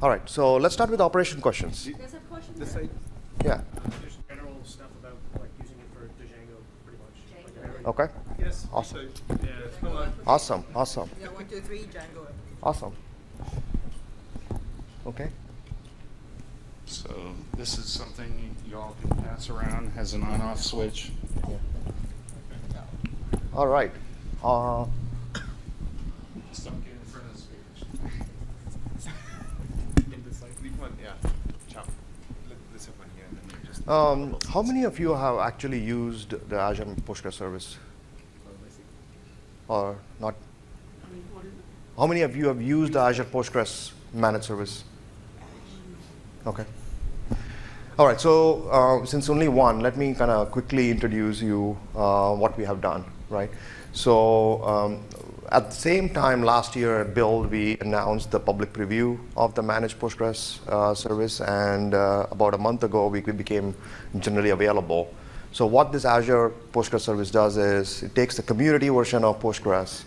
All right, so let's start with operation questions. Do you guys have questions? This side. Yeah. Just general stuff about like using it for Django, pretty much. Django. Okay. Yes. Awesome. Yeah, come on. Awesome. Awesome. Yeah, 1, 2, 3, Django. Awesome. Okay. So this is something you all can pass around, has an on-off switch. All right. Just don't get in front of the speakers. In this side. Leave one. Yeah. Chop. Let this one here. And then you just How many of you have actually used the Azure Postgres service? Or not? How many of you have used the Azure Postgres managed service? Okay. All right, so since only one, let me kind of quickly introduce you what we have done, right? So at the same time last year at Build, we announced the public preview of the managed Postgres service, and about a month ago, we became generally available. So what this Azure Postgres service does is it takes the community version of Postgres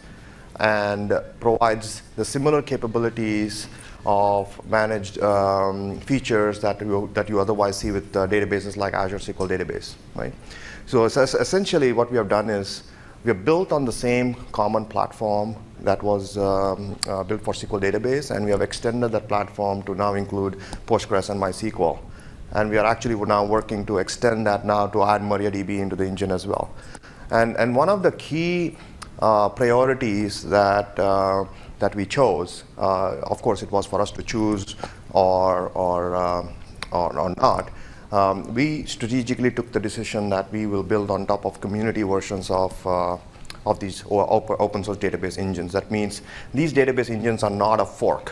and provides the similar capabilities of managed features that you otherwise see with databases like Azure SQL Database, right? So essentially what we have done is we have built on the same common platform that was built for SQL Database, and we have extended that platform to now include Postgres and MySQL. And we are actually now working to extend that now to add MariaDB into the engine as well. And one of the key priorities that we chose, of course, it was for us to choose or not. We strategically took the decision that we will build on top of community versions of these open source database engines. That means these database engines are not a fork.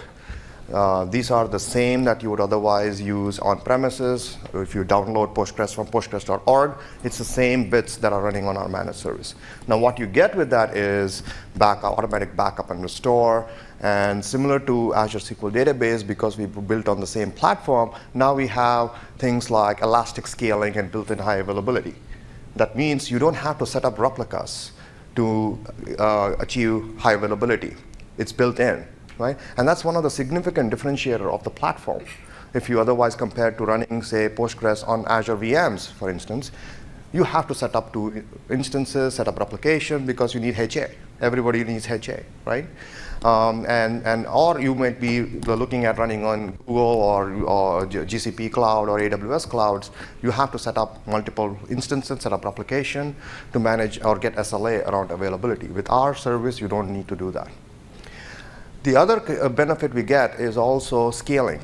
These are the same that you would otherwise use on premises. If you download Postgres from postgres.org, it's the same bits that are running on our managed service. Now what you get with that is automatic backup and restore. And similar to Azure SQL Database, because we built on the same platform, now we have things like elastic scaling and built-in high availability. That means you don't have to set up replicas to achieve high availability. It's built in. Right? And that's one of the significant differentiator of the platform. If you otherwise compare to running, say, Postgres on Azure VMs, for instance, you have to set up 2 instances, set up replication, because you need HA. Everybody needs HA, right? Or you might be looking at running on Google or GCP cloud or AWS clouds. You have to set up multiple instances, set up replication to manage or get SLA around availability. With our service, you don't need to do that. The other benefit we get is also scaling.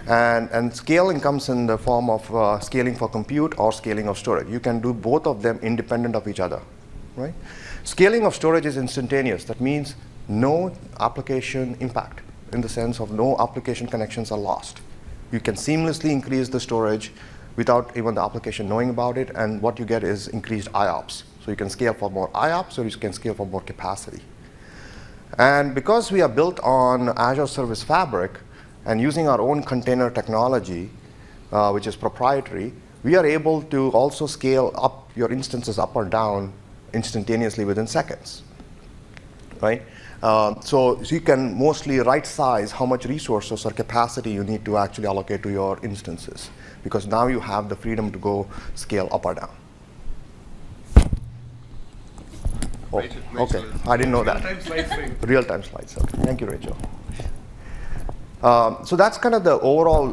And scaling comes in the form of scaling for compute or scaling of storage. You can do both of them independent of each other, right? Scaling of storage is instantaneous. That means no application impact, in the sense of no application connections are lost. You can seamlessly increase the storage without even the application knowing about it, and what you get is increased IOPS. So you can scale for more IOPS, or you can scale for more capacity. And because we are built on Azure Service Fabric and using our own container technology, which is proprietary, we are able to also scale up your instances up or down instantaneously within seconds, right? So you can mostly right size how much resources or capacity you need to actually allocate to your instances, because now you have the freedom to go scale up or down. Oh, okay, I didn't know that. Real-time slides for you. Real-time slides, okay. Thank you, Rachel. So that's kind of the overall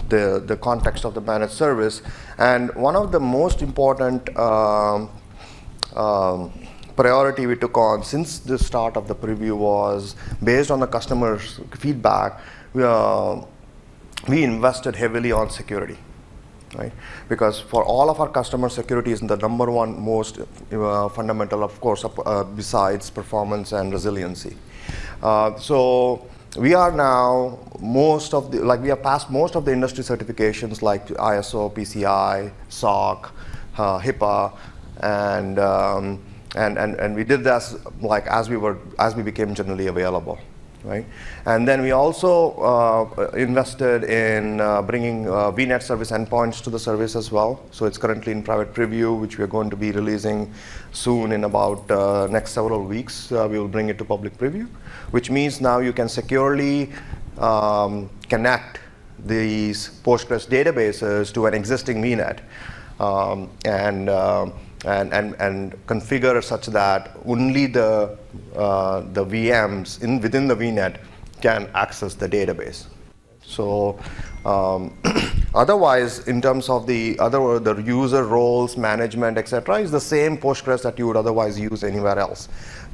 the context of the managed service. And one of the most important priority we took on since the start of the preview was based on the customer's feedback. We invested heavily on security. Right? Because for all of our customers, security is the number one most fundamental, of course, besides performance and resiliency. So we are now we have passed most of the industry certifications like ISO, PCI, SOC, HIPAA, and we did this as we became generally available. Right? And then we also invested in bringing VNet service endpoints to the service as well. So it's currently in private preview, which we are going to be releasing soon in about next several weeks. We will bring it to public preview, which means now you can securely connect these Postgres databases to an existing VNet and configure it such that only the VMs within the VNet can access the database. So otherwise, in terms of the user roles, management, etc., is the same Postgres that you would otherwise use anywhere else.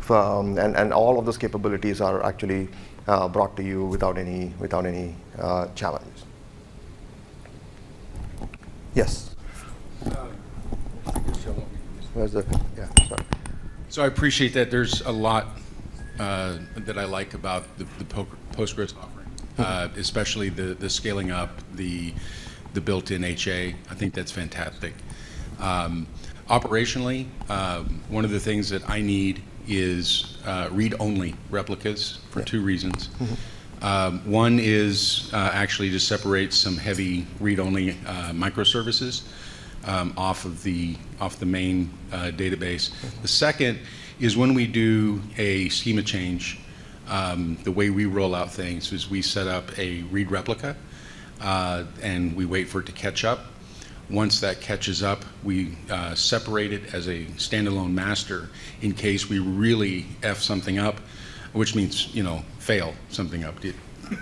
And all of those capabilities are actually brought to you without any challenges. Yes. Where's the? Yeah. Sorry. So I appreciate that. There's a lot that I like about the Postgres offering, especially the scaling up, the built-in HA. I think that's fantastic. Operationally, one of the things that I need is read-only replicas for two reasons. One is actually to separate some heavy read-only microservices off the main database. The second is when we do a schema change, the way we roll out things is we set up a read replica and we wait for it to catch up. Once that catches up, we separate it as a standalone master in case we really F something up, which means, fail something up.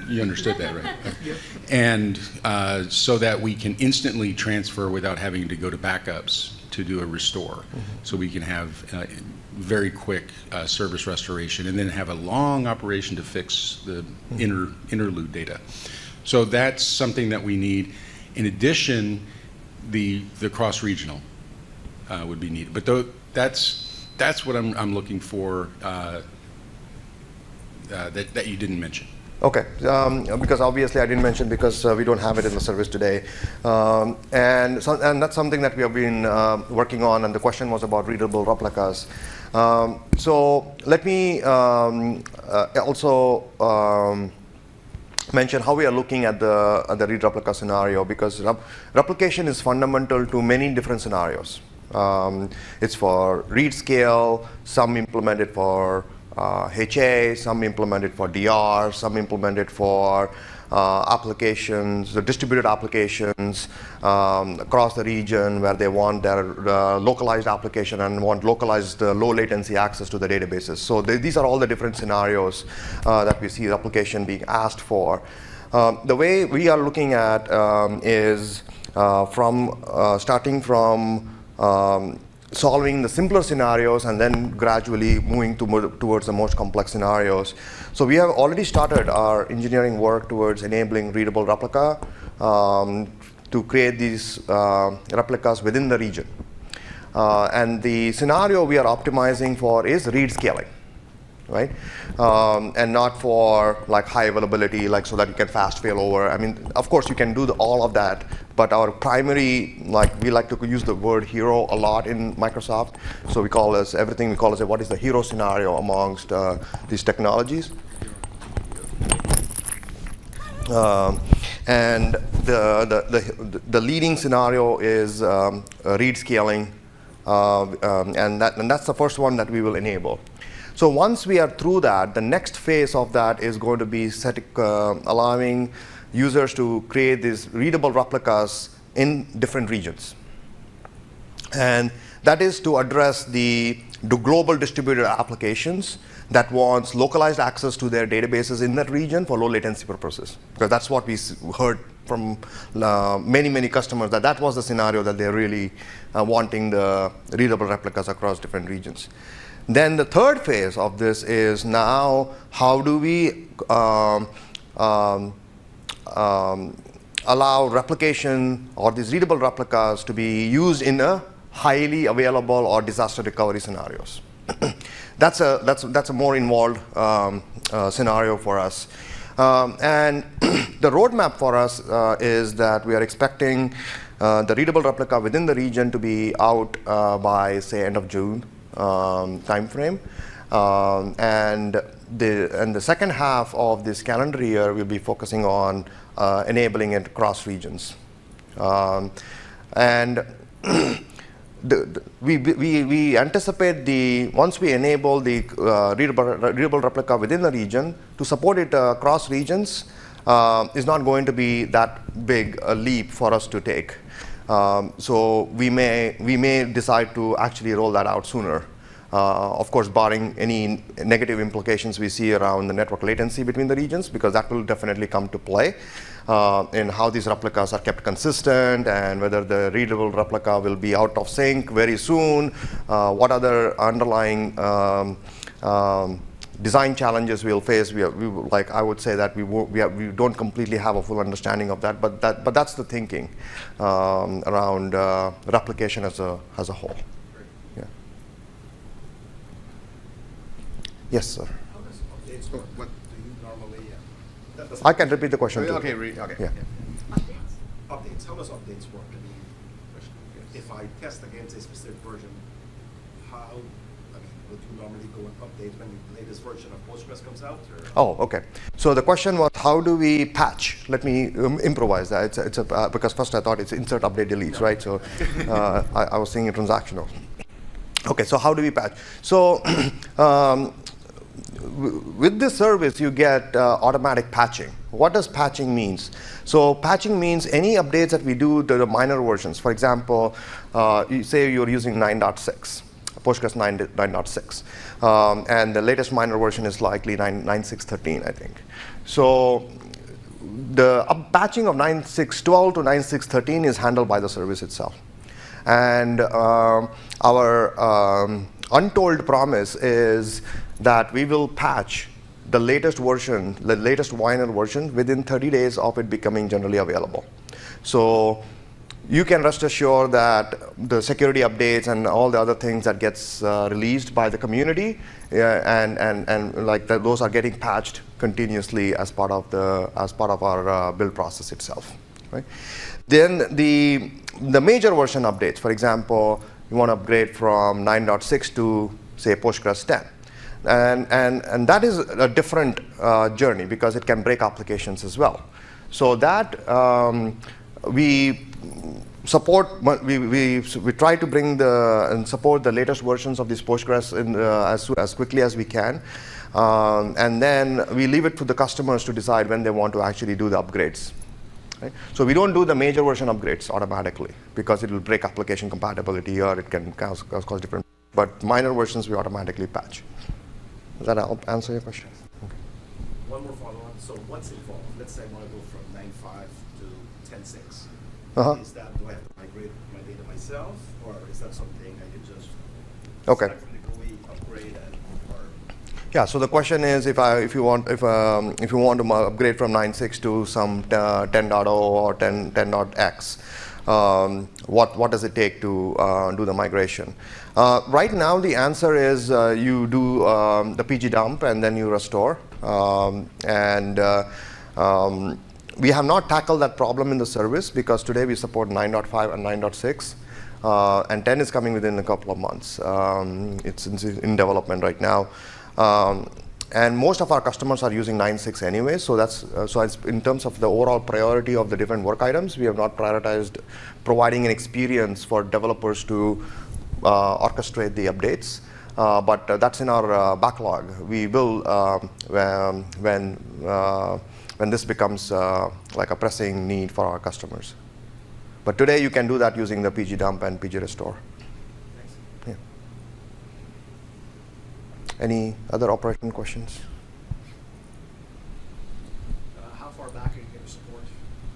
You understood that, right? Yep. And so that we can instantly transfer without having to go to backups to do a restore. So we can have very quick service restoration and then have a long operation to fix the interlude data. So that's something that we need. In addition, the cross-regional would be needed. But that's what I'm looking for that you didn't mention. Okay, because obviously I didn't mention because we don't have it in the service today. And that's something that we have been working on, and the question was about readable replicas. So let me also mention how we are looking at the read replica scenario, because replication is fundamental to many different scenarios. It's for read scale, some implement it for HA, some implement it for DR, some implement it for applications, the distributed applications across the region where they want their localized application and want localized low latency access to the databases. So these are all the different scenarios that we see replication being asked for. The way we are looking at is starting from solving the simpler scenarios and then gradually moving towards the most complex scenarios. So we have already started our engineering work towards enabling readable replica to create these replicas within the region. And the scenario we are optimizing for is read scaling, right? And not for like high availability, like so that you can fast fail over. I mean, of course you can do all of that, but our primary, we like to use the word hero a lot in Microsoft. So we call this everything. We call it what is the hero scenario amongst these technologies. And the leading scenario is read scaling, and that's the first one that we will enable. So once we are through that, the next phase of that is going to be allowing users to create these readable replicas in different regions. And that is to address the global distributed applications that wants localized access to their databases in that region for low latency purposes. Because that's what we heard from many customers, that was the scenario that they're really wanting the readable replicas across different regions. Then the third phase of this is now how do we allow replication or these readable replicas to be used in a highly available or disaster recovery scenarios. That's a more involved scenario for us. And the roadmap for us is that we are expecting the readable replica within the region to be out by, say, end of June timeframe. And the second half of this calendar year, we'll be focusing on enabling it across regions. And we anticipate once we enable the readable replica within the region, to support it across regions, is not going to be that big a leap for us to take. So we may decide to actually roll that out sooner. Of course, barring any negative implications we see around the network latency between the regions, because that will definitely come to play in how these replicas are kept consistent and whether the readable replica will be out of sync very soon, what other underlying design challenges we'll face. Like I would say that we don't completely have a full understanding of that, but that's the thinking around replication as a whole. Yeah. Yes, sir. How does updates work? What do you normally? I can repeat the question too. Okay. Yeah. Updates. How does updates work? I mean, if I test against a specific version, would you normally go and update when the latest version of Postgres comes out? Or? Oh, okay. So the question was, how do we patch? Let me improvise that. Because first I thought it's insert, update, delete, right? So I was thinking transactional. Okay, so how do we patch? So with this service, you get automatic patching. What does patching means? So patching means any updates that we do to the minor versions. For example, you say you're using 9.6. Postgres 9.6, and the latest minor version is likely 9.6.13, I think. So the patching of 9.6.12 to 9.6.13 is handled by the service itself. And our untold promise is that we will patch the latest version, the latest minor version, within 30 days of it becoming generally available. So you can rest assured that the security updates and all the other things that gets released by the community and like those are getting patched continuously as part of our build process itself. Right? Then the major version updates, for example, you want to upgrade from 9.6 to say Postgres 10. And that is a different journey because it can break applications as well. So that we support, we try to bring and support the latest versions of these Postgres as quickly as we can. And then we leave it to the customers to decide when they want to actually do the upgrades. Right? So we don't do the major version upgrades automatically because it will break application compatibility or it can cause different. But minor versions we automatically patch. Does that help answer your question? Okay. One more follow-on. So what's involved? Let's say I want to go from 9.5 to 10.6. Is that, do I have to migrate my data myself, or is that something I can just start from the GUI, upgrade, or? Yeah. So the question is, if you want to upgrade from 9.6 to some 10.0 or 10.x, what does it take to do the migration? Right now, the answer is you do the PG dump and then you restore. We have not tackled that problem in the service because today we support 9.5 and 9.6. And 10 is coming within a couple of months. It's in development right now. And most of our customers are using 9.6 anyway, so that's it's in terms of the overall priority of the different work items, we have not prioritized providing an experience for developers to orchestrate the updates. But that's in our backlog. We will when this becomes like a pressing need for our customers. But today you can do that using the PG dump and PG restore. Thanks. Yeah. Any other operation questions? How far back are you going to support?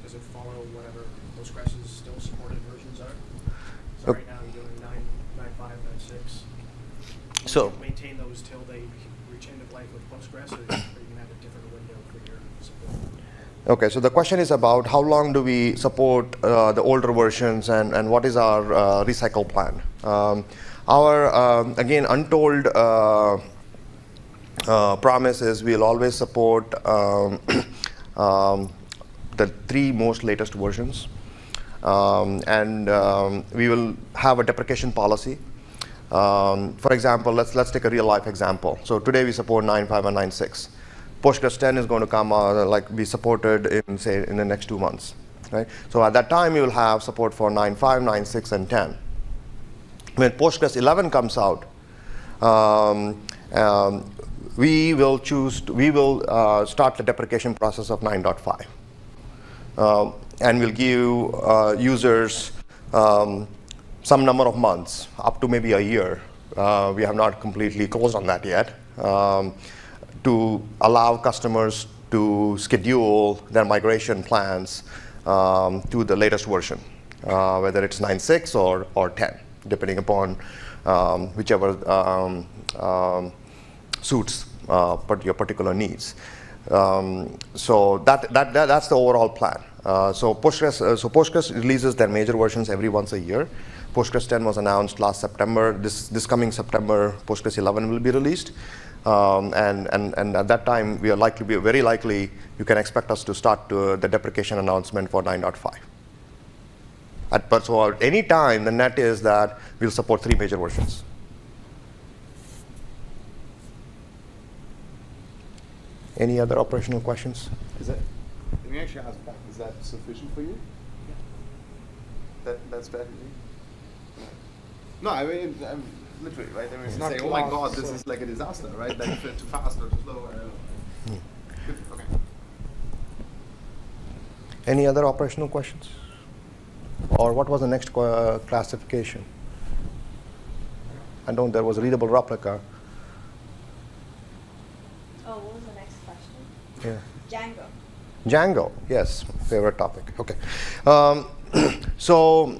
Does it follow whatever Postgres' still supported versions are? So right now you're doing 9.5, 9.6. So maintain those till they reach end of life with Postgres, or are you going to have a different window for your support? Okay, so the question is about how long do we support the older versions and what is our recycle plan? Our, again, untold promise is we'll always support the 3 most latest versions. We will have a deprecation policy. For example, let's take a real life example. So today we support 9.5 and 9.6. Postgres 10 is going to come like be supported in the next 2 months, right? So at that time, you will have support for 9.5, 9.6, and 10. When Postgres 11 comes out, we will start the deprecation process of 9.5. And we'll give users some number of months, up to maybe a year. We have not completely closed on that yet, to allow customers to schedule their migration plans to the latest version, whether it's 9.6 or 10, depending upon whichever suits your particular needs. So that's the overall plan. So Postgres releases their major versions every once a year. Postgres 10 was announced last September. This coming September, Postgres 11 will be released. And at that time, we are very likely, you can expect us to start the deprecation announcement for 9.5. So at any time, the net is that we'll support 3 major versions. Any other operational questions? Is that, let me actually ask back, is that sufficient for you? That's better for you? No, I mean, I'm literally, right? I mean, it's not say, too oh my long, God, so- this is like a disaster, right? Like, if it's too fast or too slow, I don't know. Good, okay. Any other operational questions? Or what was the next classification? I know there was a readable replica. Oh, what was the next question? Yeah. Django. Django, yes, favorite topic. Okay. So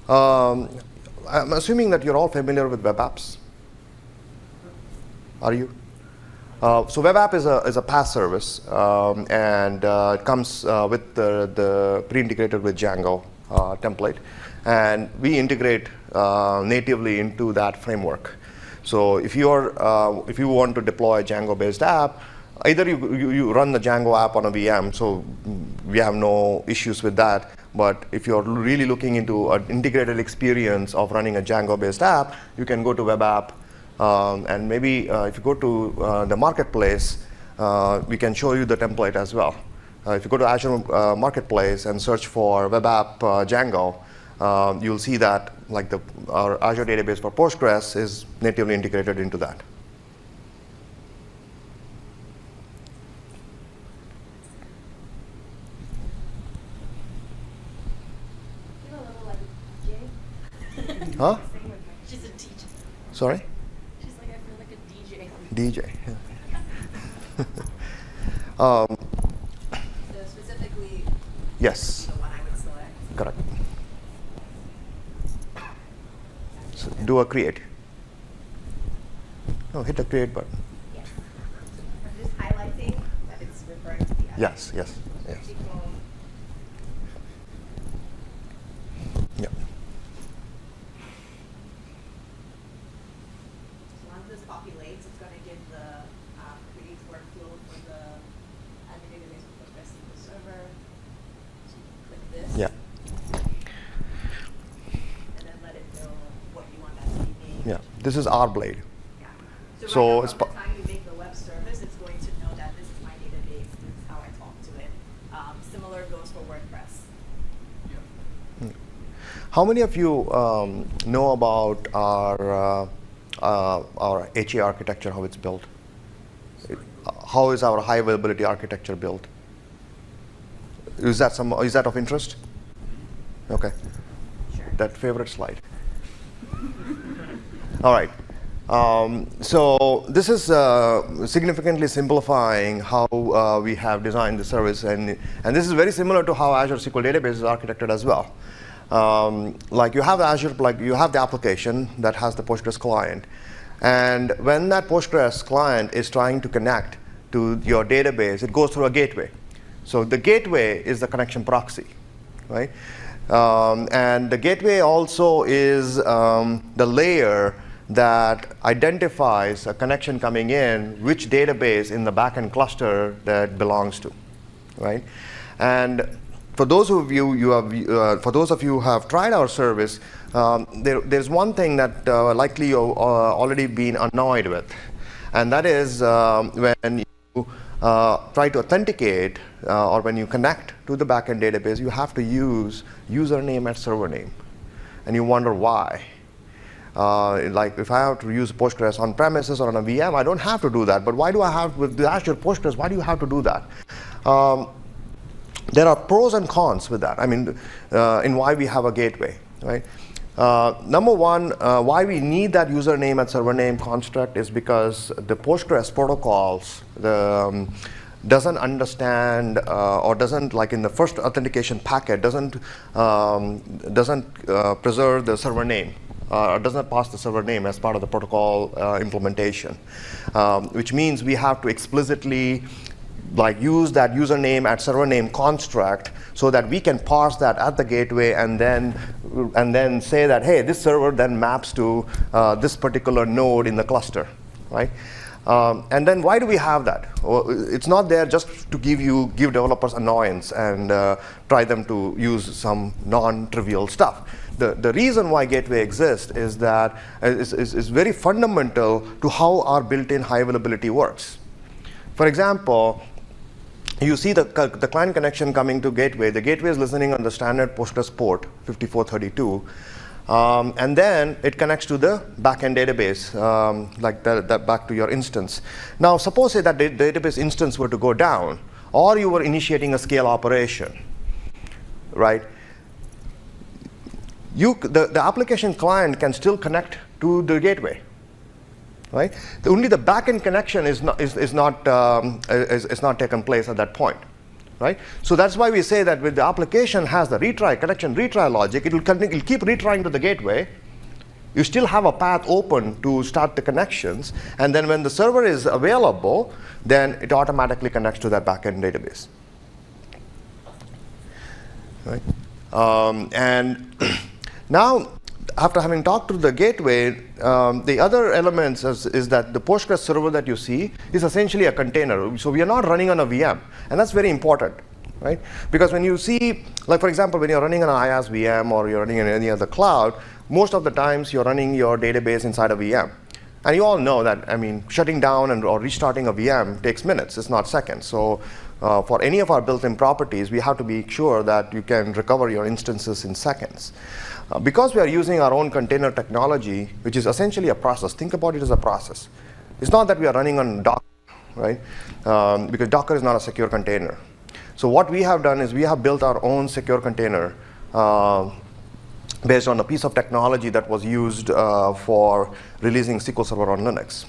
I'm assuming that you're all familiar with web apps. Are you? So web app is a PaaS service, and it comes with the pre-integrated with Django template, and we integrate natively into that framework. So if you want to deploy a Django-based app, either you run the Django app on a VM, so we have no issues with that. But if you're really looking into an integrated experience of running a Django-based app, you can go to web app, and maybe if you go to the marketplace, we can show you the template as well. If you go to Azure Marketplace and search for web app Django, you'll see that like our Azure Database for Postgres is natively integrated into that. Feel a little like a DJ. Huh? Same with my, she's a DJ. Sorry? She's like, I feel like a DJ. DJ. Yeah. So specifically, Yes, the one I would select. correct. So do a create. No, hit the create button. Yeah. I'm just highlighting that it's referring to the other. Yes, yes, yes. Equal. Yeah. So once this populates, it's going to give the create workflow for the Azure Database with PostgreSQL server. So you click this. Yeah. And then let it know what you want that to be named. Yeah. This is our blade. Yeah. So So right it's now, from the time you make the web service, it's going to know that this is my database, this is how I talk to it. Similar goes for WordPress. How many of you know about our HA architecture, how it's built? How is our high availability architecture built? Is that of interest? Okay. Sure. That favorite slide. All right. So this is significantly simplifying how we have designed the service, and this is very similar to how Azure SQL Database is architected as well. Like you have the application that has the Postgres client, and when that Postgres client is trying to connect to your database, it goes through a gateway. So the gateway is the connection proxy, right? And the gateway also is the layer that identifies a connection coming in, which database in the backend cluster that belongs to, right? And for those of you who have tried our service, there's one thing that likely you've already been annoyed with, and that is when you try to authenticate or when you connect to the backend database, you have to use username and server name, and you wonder why. Like if I have to use Postgres on premises or on a VM, I don't have to do that. But why do I have, with the Azure Postgres, why do you have to do that? There are pros and cons with that. I mean, in why we have a gateway, right? Number one, why we need that username and server name construct is because the Postgres protocols doesn't understand or doesn't, like in the first authentication packet, doesn't preserve the server name. Doesn't pass the server name as part of the protocol implementation, which means we have to explicitly use that username and server name construct so that we can parse that at the gateway and then say that, hey, this server then maps to this particular node in the cluster, right? And then why do we have that? Well, it's not there just to give developers annoyance and try them to use some non-trivial stuff. The reason why gateway exists is that is very fundamental to how our built-in high availability works. For example, you see the client connection coming to gateway. The gateway is listening on the standard Postgres port 5432. And then it connects to the backend database, like that back to your instance. Now, suppose that the database instance were to go down, or you were initiating a scale operation, right? The application client can still connect to the gateway, right? Only the backend connection is not taken place at that point. Right? So that's why we say that when the application has the retry logic, it'll keep retrying to the gateway. You still have a path open to start the connections, and then when the server is available, then it automatically connects to that backend database. Right? And now, after having talked to the gateway, the other elements is that the Postgres server that you see is essentially a container. So we are not running on a VM, and that's very important, right? Because when you see, like for example, when you're running on an IaaS VM or you're running in any other cloud, most of the times you're running your database inside a VM. And you all know that, I mean, shutting down or restarting a VM takes minutes, it's not seconds. So for any of our built-in properties, we have to be sure that you can recover your instances in seconds. Because we are using our own container technology, which is essentially a process, think about it as a process. It's not that we are running on Docker, right? Because Docker is not a secure container. So what we have done is we have built our own secure container based on a piece of technology that was used for releasing SQL Server on Linux.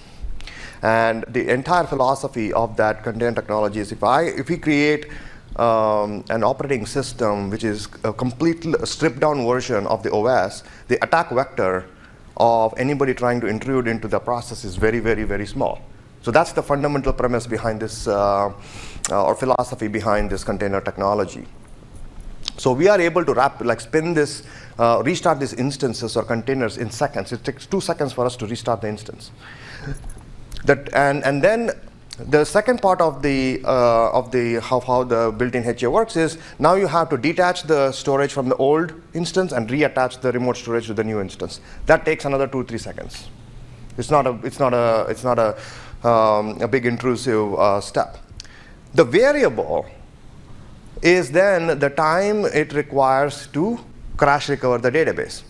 And the entire philosophy of that container technology is if we create an operating system which is a complete stripped down version of the OS, the attack vector of anybody trying to intrude into the process is very, very, very small. So that's the fundamental premise behind this, or philosophy behind this container technology. So we are able to spin this, restart these instances or containers in seconds. It takes 2 seconds for us to restart the instance. And then the second part of how the built-in HA works is now you have to detach the storage from the old instance and reattach the remote storage to the new instance. That takes another 2-3 seconds. It's not a big intrusive step. The variable is then the time it requires to crash recover the database.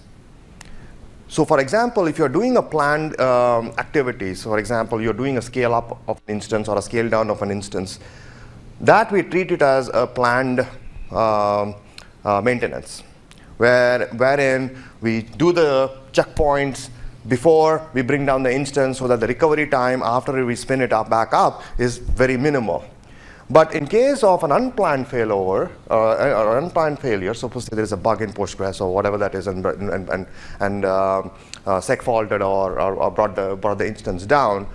So for example, if you're doing a planned activities, for example, you're doing a scale up of an instance or a scale down of an instance, that we treat it as a planned maintenance, wherein we do the checkpoints before we bring down the instance so that the recovery time after we spin it back up is very minimal. But in case of an unplanned failover or unplanned failure, suppose there is a bug in Postgres or whatever that is, and sec faulted or brought the instance down,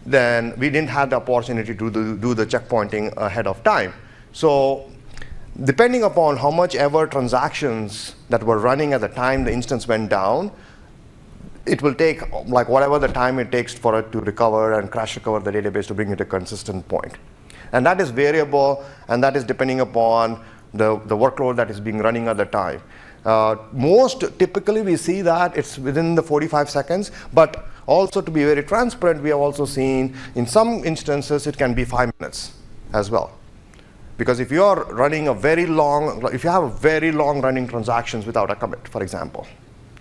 then we didn't have the opportunity to do the checkpointing ahead of time. So depending upon how much ever transactions that were running at the time the instance went down, it will take like whatever the time it takes for it to recover and crash recover the database to bring it to a consistent point. And that is variable, and that is depending upon the workload that is being running at the time. Most typically we see that it's within the 45 seconds, but also to be very transparent, we have also seen in some instances it can be 5 minutes as well. Because if you are running if you have a very long running transactions without a commit, for example,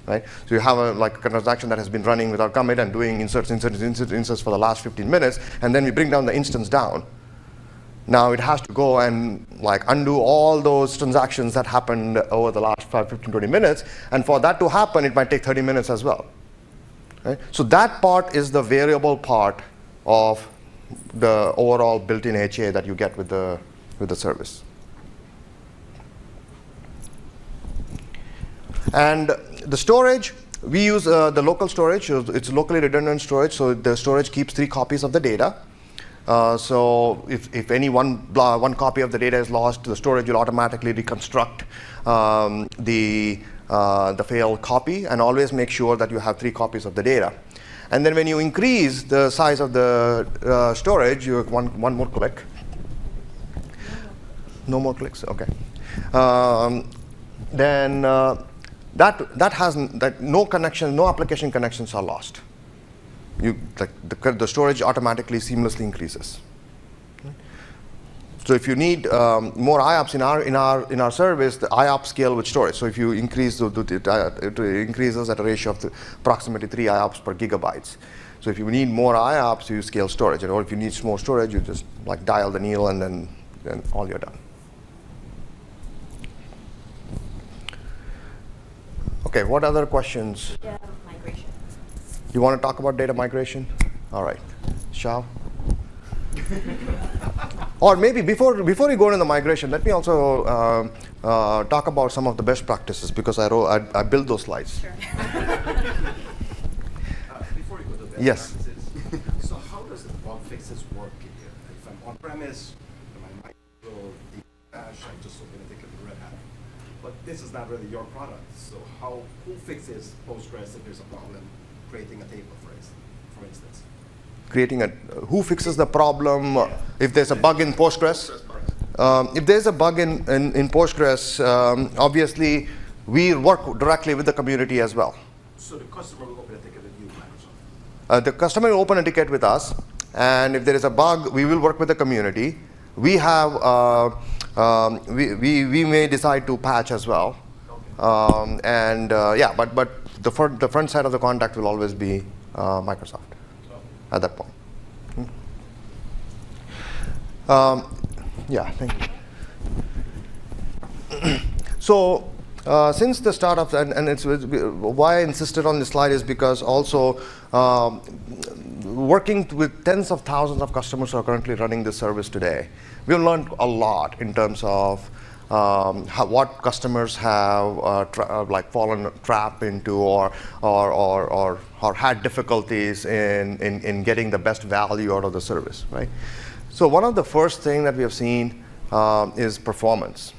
right? So you have a transaction that has been running without commit and doing inserts for the last 15 minutes, and then we bring down the instance down. Now it has to go and undo all those transactions that happened over the last 15, 20 minutes, and for that to happen, it might take 30 minutes as well. Right? So that part is the variable part of the overall built-in HA that you get with the service. And the storage, we use the local storage. It's locally redundant storage, so the storage keeps 3 copies of the data. So if any one copy of the data is lost, the storage will automatically reconstruct the failed copy, and always make sure that you have 3 copies of the data. And then when you increase the size of the storage, you have one more click. No more clicks. Okay. Then no connection, no application connections are lost. The storage automatically seamlessly increases. So if you need more IOPS in our service, the IOPS scale with storage. So if you increase it increases at a ratio of approximately 3 IOPS per gigabytes. So if you need more IOPS, you scale storage, or if you need more storage, you just dial the needle, and then all you're done. Okay, what other questions? Data migration. You want to talk about data migration? All right, Shao. Or maybe before we go into the migration, let me also talk about some of the best practices, because I built those slides. Sure. Before you go to best Yes. practices, so how does the bug fixes work here? If I'm on premise, my micro dash, I just open a ticket with Red Hat. But this is not really your product. So who fixes Postgres if there's a problem creating a table, for instance? Who fixes the problem if there's a bug in Postgres? If there's a bug in Postgres, obviously we work directly with the community as well. So the customer will open a ticket with you, Microsoft? The customer will open a ticket with us, and if there is a bug, we will work with the community. We have we may decide to patch as well. Okay. But the front side of the contact will always be Microsoft at that point. Thank you. So since the start of and it's why I insisted on this slide is because also working with tens of thousands of customers who are currently running this service today, we've learned a lot in terms of what customers have fallen trap into or had difficulties in getting the best value out of the service, right? So one of the first thing that we have seen is performance,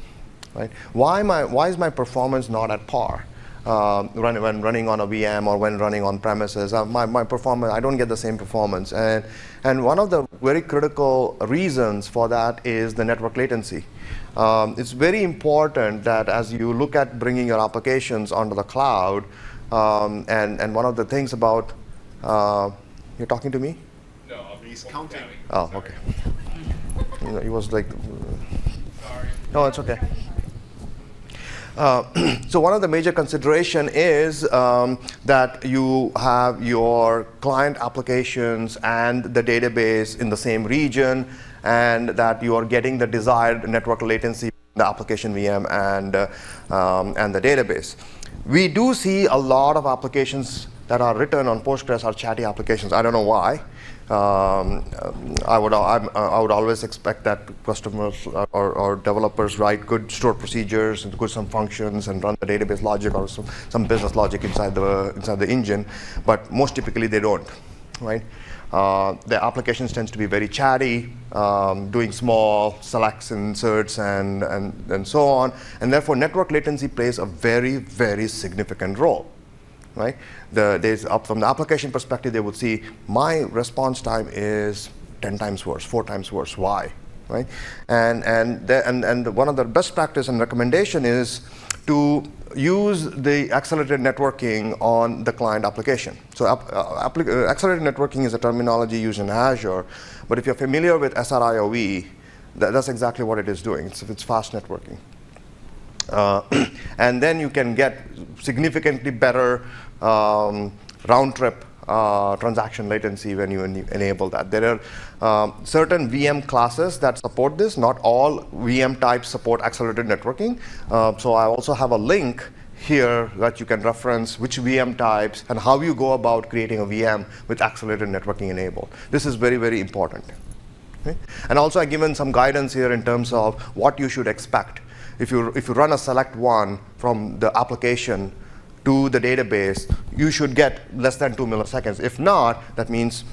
right? Why is my performance not at par when running on a VM or when running on premises? My performance, I don't get the same performance, and one of the very critical reasons for that is the network latency. It's very important that as you look at bringing your applications onto the cloud, and one of the things about, you're talking to me? No, he's counting. Oh, okay. He was like, Sorry. no, it's okay. So one of the major consideration is that you have your client applications and the database in the same region, and that you are getting the desired network latency, the application VM and the database. We do see a lot of applications that are written on Postgres are chatty applications. I don't know why. I would always expect that customers or developers write good stored procedures and good some functions and run the database logic or some business logic inside the engine, but most typically they don't, right? The applications tends to be very chatty, doing small selects, inserts, and so on, and therefore network latency plays a very, very significant role. Right? From the application perspective, they would see my response time is 10 times worse, 4 times worse. Why? Right? And one of the best practice and recommendation is to use the accelerated networking on the client application. So accelerated networking is a terminology used in Azure, but if you're familiar with SRIOE, that's exactly what it is doing. It's fast networking. And then you can get significantly better round trip transaction latency when you enable that. There are certain VM classes that support this. Not all VM types support accelerated networking. So I also have a link here that you can reference which VM types and how you go about creating a VM with accelerated networking enabled. This is very, very important. Okay? And also I've given some guidance here in terms of what you should expect. If you run a select one from the application to the database, you should get less than 2 milliseconds. If not, that means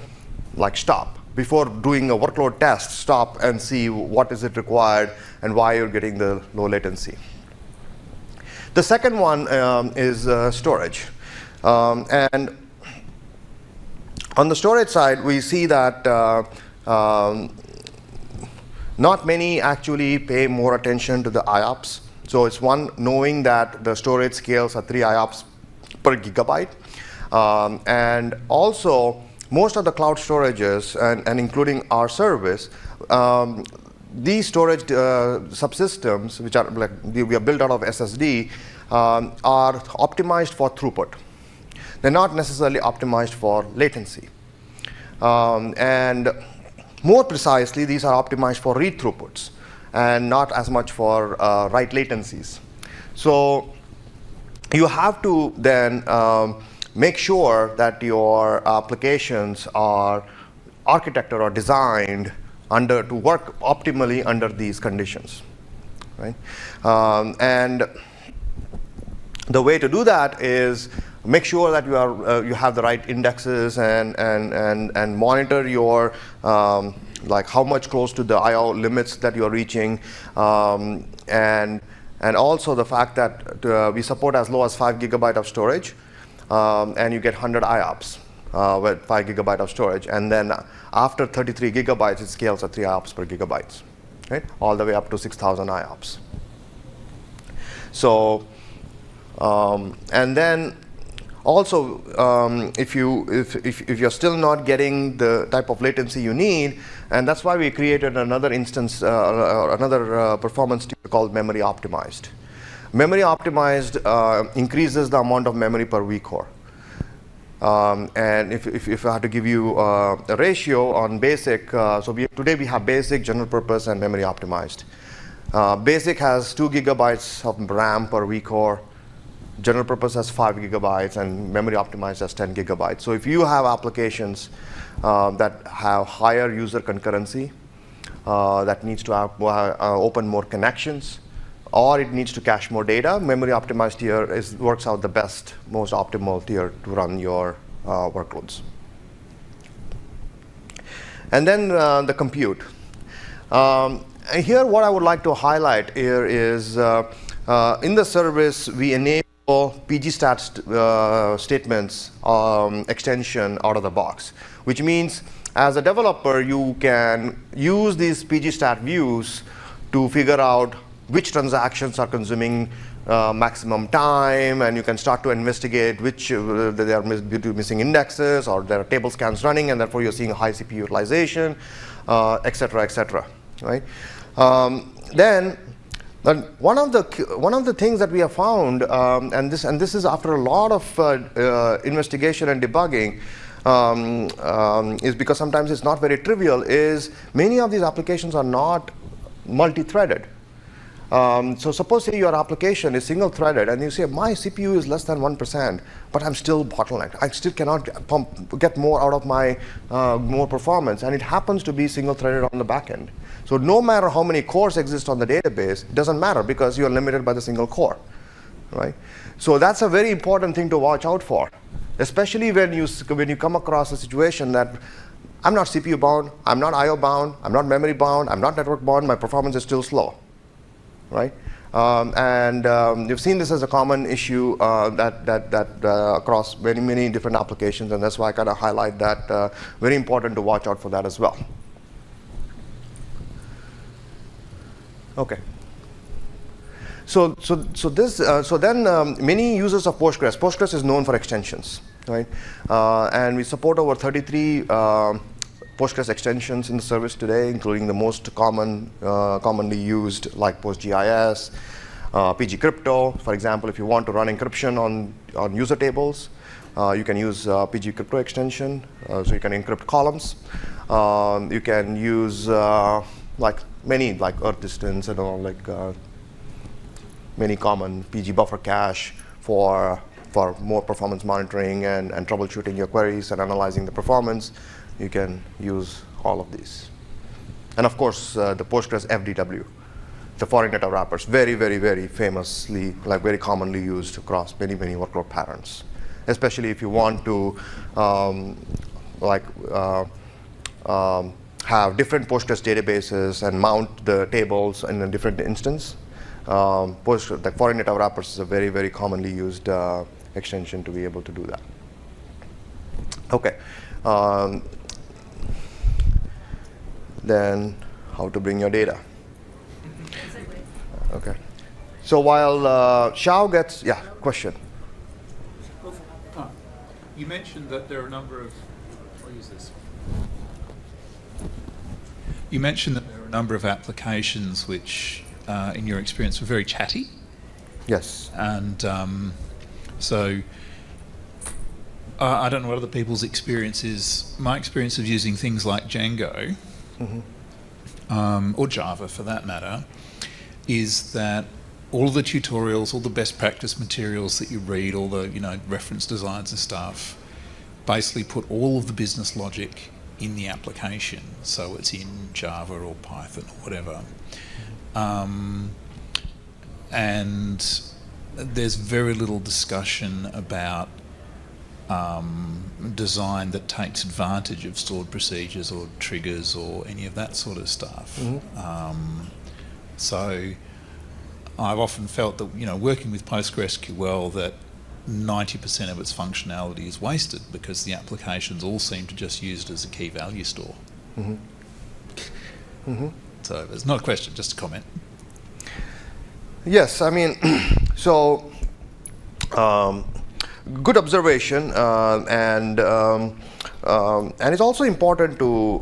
like stop. Before doing a workload test, stop and see what is it required and why you're getting the low latency. The second one is storage. And on the storage side, we see that not many actually pay more attention to the IOPS. So it's one, knowing that the storage scales are 3 IOPS per gigabyte. And also, most of the cloud storages, and including our service, these storage subsystems, which are like we are built out of SSD, are optimized for throughput. They're not necessarily optimized for latency. And more precisely, these are optimized for read throughputs and not as much for write latencies. So you have to then make sure that your applications are architected or designed to work optimally under these conditions, right? And the way to do that is make sure that you have the right indexes and monitor your like how much close to the I/O limits that you're reaching, and also the fact that we support as low as 5 gigabyte of storage, and you get 100 IOPS with 5 gigabyte of storage, and then after 33 gigabytes, it scales at 3 IOPS per gigabytes, right? All the way up to 6,000 IOPS. So, and then also, if you're still not getting the type of latency you need, and that's why we created another instance, another performance tier called memory optimized. Memory optimized increases the amount of memory per vCore. And if I had to give you a ratio on basic, so today we have basic, general purpose, and memory optimized. Basic has 2 gigabytes of RAM per vCore. General purpose has 5 gigabytes, and memory optimized has 10 gigabytes. So if you have applications that have higher user concurrency, that needs to have, open more connections, or it needs to cache more data, memory optimized tier works out the best, most optimal tier to run your workloads. And then the compute. And here what I would like to highlight here is in the service we enable pgstat statements extension out of the box, which means as a developer you can use these pgstat views to figure out which transactions are consuming maximum time, and you can start to investigate which they are missing indexes, or there are table scans running, and therefore you're seeing high CPU utilization, et cetera, right? Then one of the things that we have found, and this is after a lot of investigation and debugging, is because sometimes it's not very trivial, is many of these applications are not multi-threaded. So suppose say your application is single-threaded, and you say my CPU is less than 1%, but I'm still bottlenecked. I still cannot get more out of my more performance, and it happens to be single-threaded on the back end. So no matter how many cores exist on the database, it doesn't matter because you are limited by the single core, right? So that's a very important thing to watch out for, especially when you come across a situation that I'm not CPU bound, I'm not IO bound, I'm not memory bound, I'm not network bound, my performance is still slow, right? And you've seen this as a common issue across many different applications, and that's why I kind of highlight that. Very important to watch out for that as well. Okay. So then many users of Postgres. Postgres is known for extensions, right? And we support over 33 Postgres extensions in the service today, including the most commonly used like PostGIS, PG Crypto, for example, if you want to run encryption on user tables, you can use PG Crypto extension, so you can encrypt columns. You can use like many, like earth distance and all, like many common PG buffer cache for more performance monitoring and troubleshooting your queries and analyzing the performance. You can use all of these. And of course, the Postgres FDW, the foreign data wrappers, very, very, very famously, like very commonly used across many, many workload patterns. Especially if you want to have different Postgres databases and mount the tables in a different instance. The foreign data wrappers is a very, very commonly used extension to be able to do that. Okay. Then how to bring your data. Okay. So while Xiao gets, yeah, question. You mentioned that there are a number of, I'll use this. You mentioned that there are a number of applications which, in your experience, were very chatty. Yes. And so I don't know what other people's experience is. My experience of using things like Django, or Java for that matter, is that all of the tutorials, all the best practice materials that you read, all the reference designs and stuff, basically put all of the business logic in the application. So it's in Java or Python or whatever. And there's very little discussion about design that takes advantage of stored procedures or triggers or any of that sort of stuff. So I've often felt that, working with PostgreSQL, that 90% of its functionality is wasted because the applications all seem to just use it as a key value store. So it's not a question, just a comment. Yes, I mean, so good observation, and it's also important to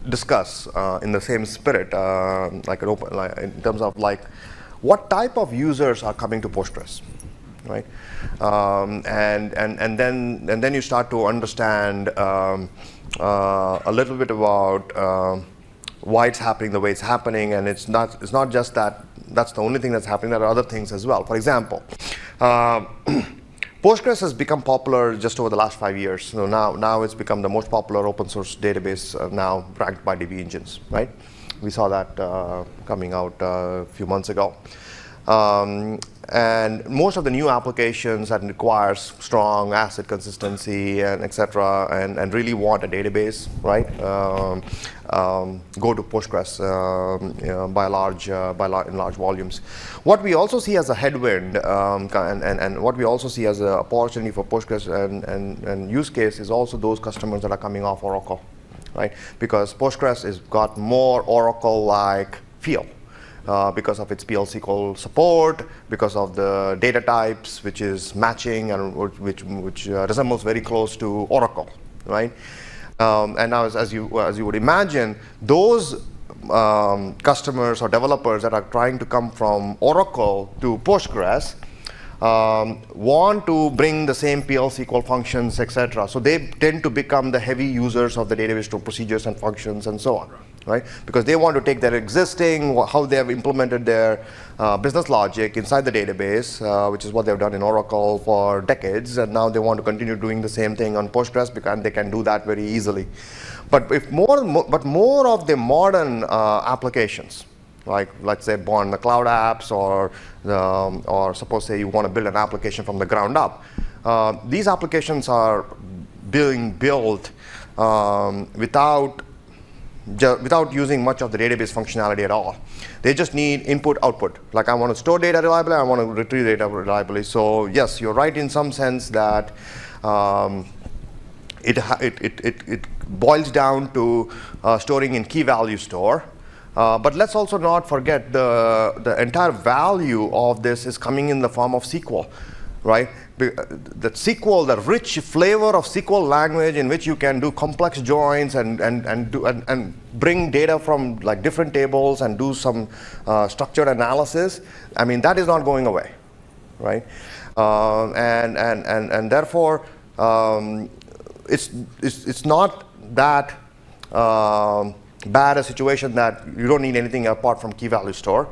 discuss in the same spirit, like an open, like in terms of like what type of users are coming to Postgres, right? And then you start to understand a little bit about why it's happening the way it's happening, and it's not just that that's the only thing that's happening. There are other things as well. For example, Postgres has become popular just over the last 5 years. So now it's become the most popular open source database now ranked by DB engines, right? We saw that coming out a few months ago. And most of the new applications that requires strong asset consistency and et cetera, and really want a database, right? Go to Postgres in large volumes. What we also see as a headwind, and what we also see as an opportunity for Postgres and use case is also those customers that are coming off Oracle, right? Because Postgres has got more Oracle-like feel. Because of its PL/SQL support, because of the data types, which is matching and which resembles very close to Oracle, right? And now, as you would imagine, those customers or developers that are trying to come from Oracle to Postgres want to bring the same PL/SQL functions, etc. So they tend to become the heavy users of the database store procedures and functions and so on. Right? Because they want to take their existing, how they have implemented their business logic inside the database, which is what they've done in Oracle for decades, and now they want to continue doing the same thing on Postgres because they can do that very easily. But more of the modern applications, like let's say born the cloud apps, or suppose say you want to build an application from the ground up, these applications are being built without using much of the database functionality at all. They just need input-output. Like I want to store data reliably, I want to retrieve data reliably. So yes, you're right in some sense that it boils down to storing in key value store. But let's also not forget the entire value of this is coming in the form of SQL. right? The SQL, the rich flavor of SQL language in which you can do complex joins and bring data from like different tables and do some structured analysis. I mean, that is not going away, right? And therefore, it's not that bad a situation that you don't need anything apart from key value store.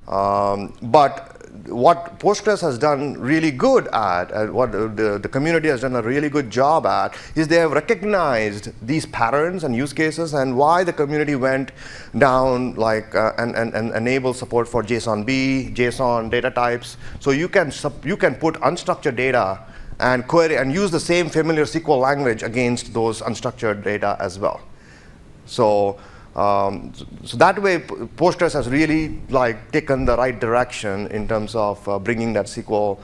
But what Postgres has done really good at, and what the community has done a really good job at, is they have recognized these patterns and use cases, and why the community went down like and enable support for JSON-B, JSON data types. So you can put unstructured data and query and use the same familiar SQL language against those unstructured data as well. So that way, Postgres has really like taken the right direction in terms of bringing that SQL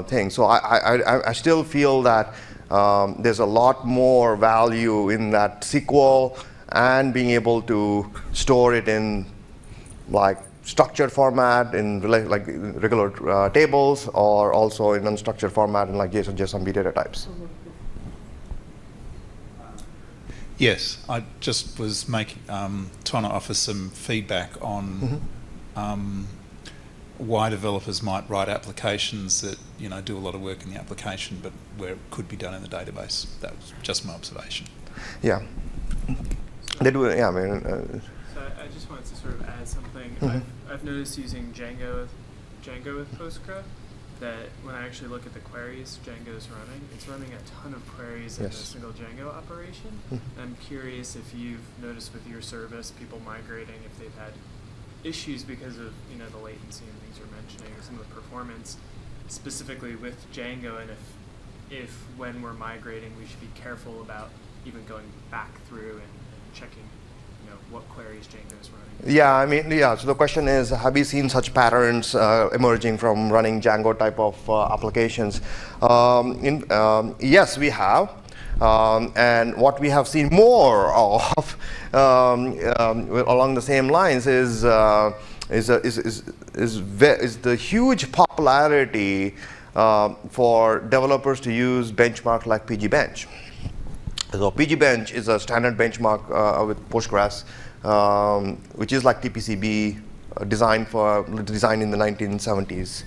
thing. So I still feel that there's a lot more value in that SQL and being able to store it in like structured format in like regular tables, or also in unstructured format in like JSON-B data types. Yes, I just was trying to offer some feedback on why developers might write applications that do a lot of work in the application, but where it could be done in the database. That was just my observation. Yeah, they do. Yeah, I mean. So I just wanted to sort of add something. I've noticed using Django with Postgres, that when I actually look at the queries Django's running, it's running a ton of queries in a single Django operation. I'm curious if you've noticed with your service, people migrating, if they've had issues because of the latency and things you're mentioning, or some of the performance, specifically with Django, and if when we're migrating, we should be careful about even going back through and checking what queries Django is running. Yeah, I mean, so the question is, have you seen such patterns emerging from running Django type of applications? Yes, we have. And what we have seen more of along the same lines is the huge popularity for developers to use benchmarks like pgbench. So pgbench is a standard benchmark with Postgres, which is like TPCB, designed in the 1970s,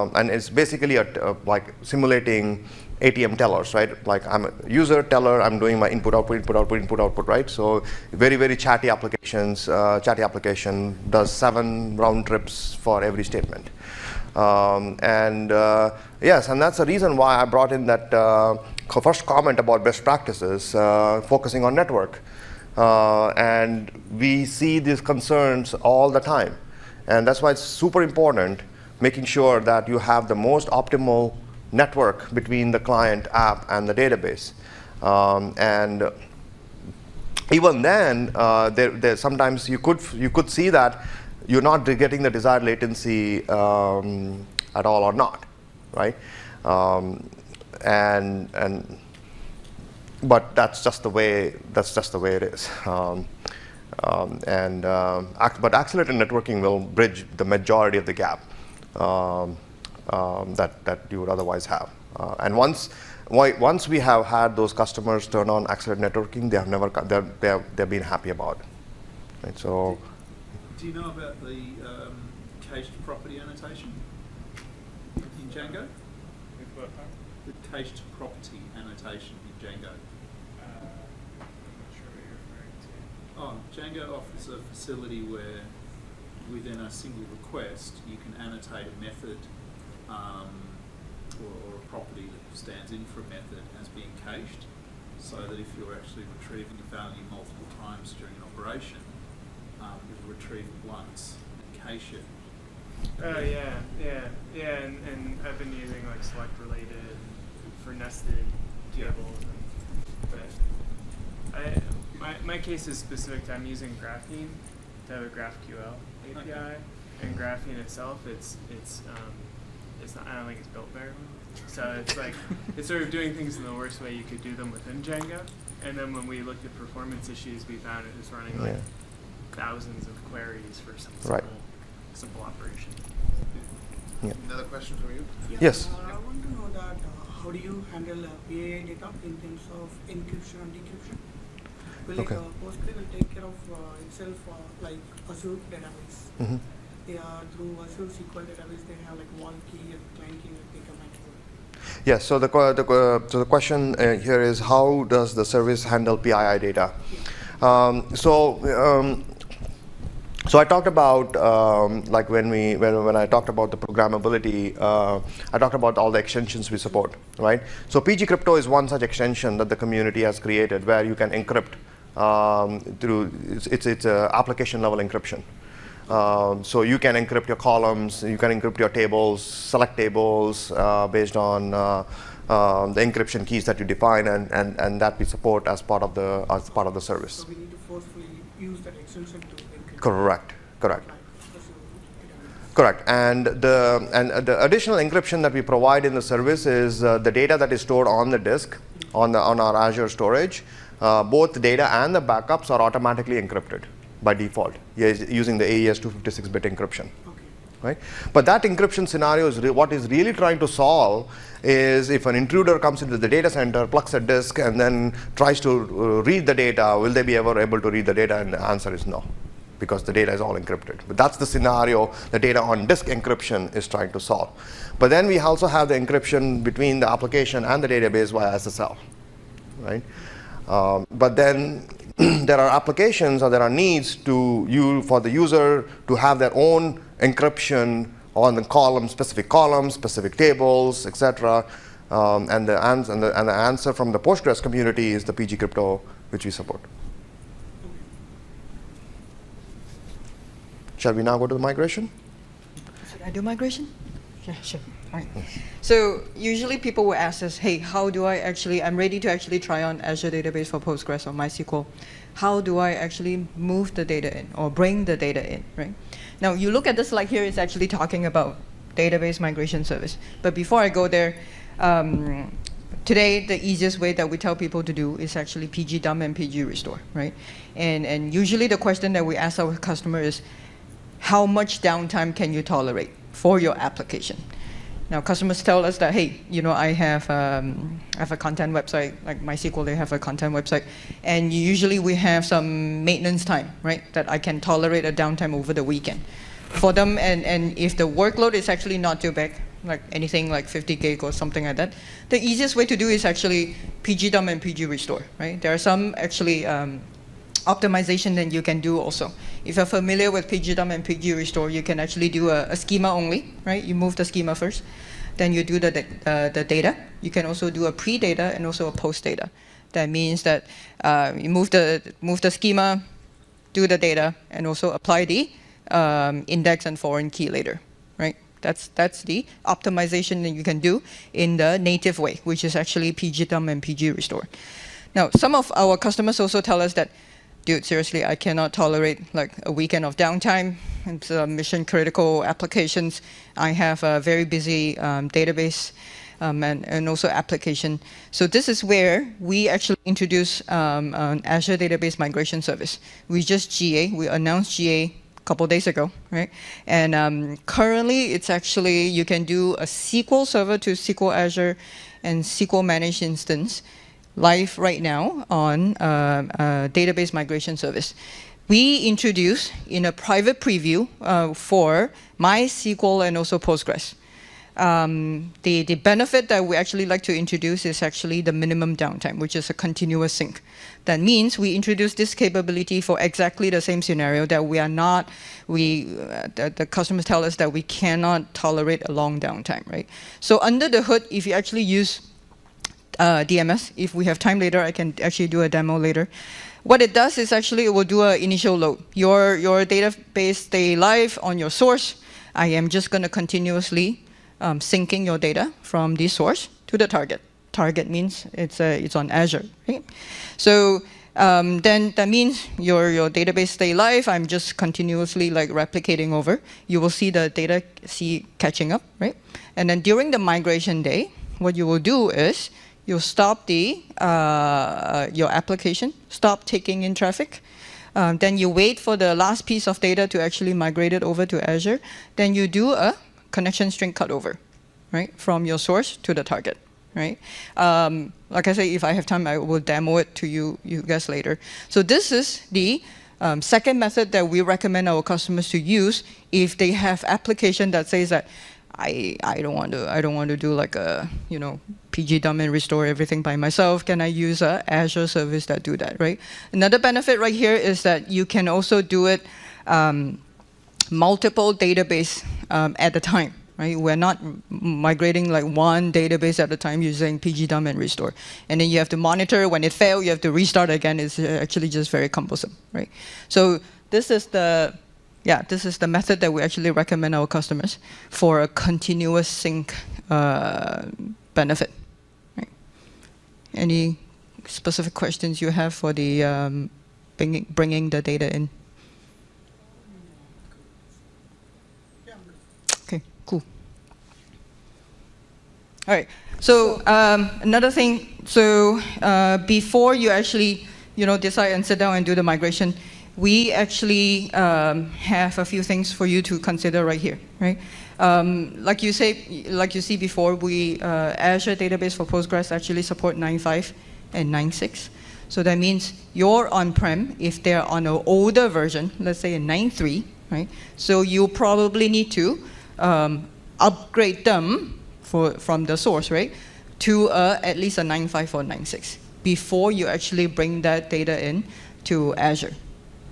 and it's basically like simulating ATM tellers, right? Like I'm a user teller, I'm doing my input output, right? So very, very chatty applications. Chatty application does 7 round trips for every statement. Yes, and that's the reason why I brought in that first comment about best practices, focusing on network. And we see these concerns all the time. And that's why it's super important making sure that you have the most optimal network between the client app and the database. And even then, there sometimes you could see that you're not getting the desired latency at all or not, right? But that's just the way it is. But accelerated networking will bridge the majority of the gap that you would otherwise have. And once we have had those customers turn on accelerated networking, they've been happy about it. Right? So. Do you know about the cached property annotation in Django? The cached property annotation in Django. I'm not sure what you're referring to. Django offers a facility where within a single request you can annotate a method or a property that stands in for a method as being cached, so that if you're actually retrieving a value multiple times during an operation, you'll retrieve it once and cache it. Oh yeah, and I've been using like select related for nested tables, but my case is specific to, I'm using Graphene to have a GraphQL API, Okay. and Graphene itself, it's not, I don't think it's built very well. So it's like it's sort of doing things in the worst way you could do them within Django. And then when we looked at performance issues, we found it was running like thousands of queries for some simple operation. Yeah. Another question from you? Yes. I want to know that how do you handle PII data in terms of encryption and decryption? Will Okay. Postgre will take care of itself like Azure Database. Mm-hmm. They are through Azure SQL database. They have like one key and client key that they can manage. Yes. So the question here is, how does the service handle PII data? So I talked about like when I talked about the programmability, I talked about all the extensions we support, right? So PG Crypto is one such extension that the community has created, where you can encrypt through it's application level encryption. So you can encrypt your columns, you can encrypt your tables, select tables based on the encryption keys that you define, and that we support as part of the service. So we need to forcefully use that extension to encrypt. Correct. Like Azure database. Correct. And the additional encryption that we provide in the service is the data that is stored on the disk on our Azure storage. Both the data and the backups are automatically encrypted by default using the AES 256-bit encryption. Okay. Right? But that encryption scenario is what is really trying to solve is if an intruder comes into the data center, plugs a disk, and then tries to read the data, will they be ever able to read the data? And the answer is no, because the data is all encrypted. But that's the scenario the data on disk encryption is trying to solve. But then we also have the encryption between the application and the database via SSL, right? But then there are applications or there are needs for the user to have their own encryption on the specific columns, specific tables, etc. And the answer from the Postgres community is the PG Crypto, which we support. Shall we now go to the migration? Should I do migration? Yeah, sure. All right. So usually people will ask us, hey, how do I I'm ready to actually try on Azure Database for Postgres or MySQL. How do I actually move the data in or bring the data in, right? Now, you look at this slide here, it's actually talking about database migration service. But before I go there, today, the easiest way that we tell people to do is actually PG dump and PG restore, right? And usually the question that we ask our customer is, how much downtime can you tolerate for your application? Now, customers tell us that, hey, I have a content website, like MySQL, they have a content website, and usually we have some maintenance time, right, that I can tolerate a downtime over the weekend. For them, and if the workload is actually not too big, like anything like 50 gig or something like that, the easiest way to do is actually PG dump and PG restore, right? There are some actually optimization that you can do also. If you're familiar with PG dump and PG restore, you can actually do a schema only, right? You move the schema first, then you do the data. You can also do a pre-data and also a post-data. That means that you move the schema, do the data, and also apply the index and foreign key later, right? That's the optimization that you can do in the native way, which is actually PG dump and PG restore. Now, some of our customers also tell us that, dude, seriously, I cannot tolerate like a weekend of downtime. It's mission critical applications. I have a very busy database and also application. So this is where we actually introduce an Azure Database Migration Service. We announced GA a couple days ago, right? And currently, it's actually, you can do a SQL Server to SQL Azure and SQL Managed Instance live right now on database migration service. We introduce in a private preview for MySQL and also Postgres. The benefit that we actually like to introduce is actually the minimum downtime, which is a continuous sync. That means we introduce this capability for exactly the same scenario that the customers tell us that we cannot tolerate a long downtime, right? So under the hood, if you actually use DMS. If we have time later, I can actually do a demo later. What it does is actually it will do an initial load. Your database stay live on your source. I am just going to continuously syncing your data from the source to the target. Target means it's on Azure, right? So then that means your database stay live. I'm just continuously like replicating over. You will see the data catching up, right? And then during the migration day, what you will do is you'll stop your application, stop taking in traffic. Then you wait for the last piece of data to actually migrate it over to Azure. Then you do a connection string cutover, right, from your source to the target, right? Like I say, if I have time, I will demo it to you guys later. So this is the second method that we recommend our customers to use if they have application that says that I don't want to do like a PG dump and restore everything by myself. Can I use a Azure service that do that, right? Another benefit right here is that you can also do it multiple database at a time, right? We're not migrating like one database at a time using PG dump and restore. And then you have to monitor when it fails, you have to restart again. It's actually just very cumbersome, right? So this is the method that we actually recommend our customers for a continuous sync benefit. Right? Any specific questions you have for the bringing the data in? Okay, cool. All right. So another thing. So before you actually decide and sit down and do the migration, we actually have a few things for you to consider right here, right? Like you see before, we Azure Database for Postgres actually support 9.5 and 9.6. So that means your on-prem, if they're on an older version, let's say a 9.3, right? So you probably need to upgrade them from the source, right, to at least a 9.5 or 9.6 before you actually bring that data in to Azure.